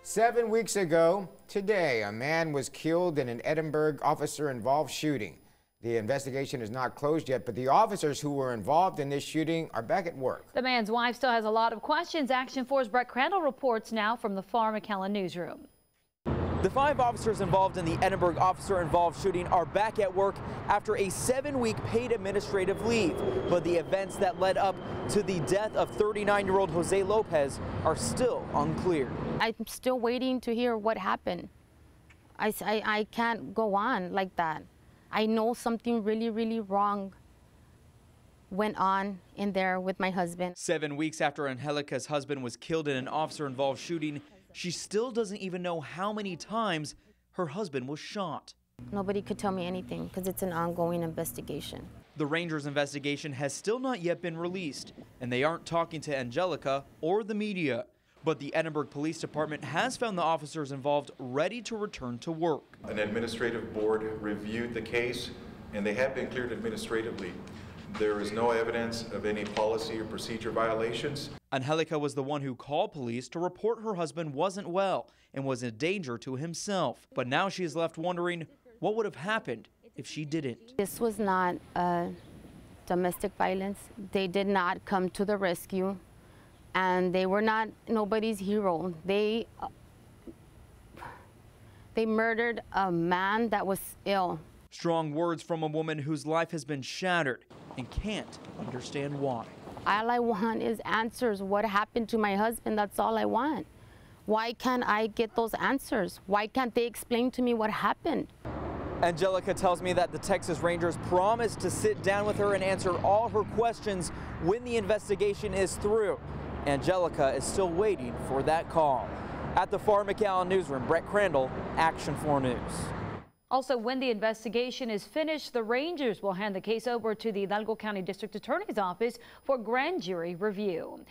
7 weeks ago today, a man was killed in an Edinburg officer-involved shooting. The investigation is not closed yet, but the officers who were involved in this shooting are back at work. The man's wife still has a lot of questions. Action 4's Grande reports now from the Farr McAllen newsroom. The 5 officers involved in the Edinburg officer-involved shooting are back at work after a 7-week paid administrative leave. But the events that led up to the death of 39-year-old Jose Lopez are still unclear. I'm still waiting to hear what happened. I can't go on like that. I know something really wrong went on in there with my husband. 7 weeks after Angelica's husband was killed in an officer-involved shooting, she still doesn't even know how many times her husband was shot. Nobody could tell me anything because it's an ongoing investigation. The Rangers' investigation has still not yet been released, and they aren't talking to Angelica or the media. But the Edinburg Police Department has found the officers involved ready to return to work. An administrative board reviewed the case, and they have been cleared administratively. There is no evidence of any policy or procedure violations. Angelica was the one who called police to report her husband wasn't well and was a danger to himself. But now she is left wondering what would have happened if she didn't. This was not domestic violence. They did not come to the rescue, and they were not nobody's hero. They murdered a man that was ill. Strong words from a woman whose life has been shattered and can't understand why. All I want is answers. What happened to my husband? That's all I want. Why can't I get those answers? Why can't they explain to me what happened? Angelica tells me that the Texas Rangers promised to sit down with her and answer all her questions when the investigation is through. Angelica is still waiting for that call. At the Farr McAllen newsroom, Grande, Action 4 News. Also, when the investigation is finished, the Rangers will hand the case over to the Hidalgo County District Attorney's Office for grand jury review.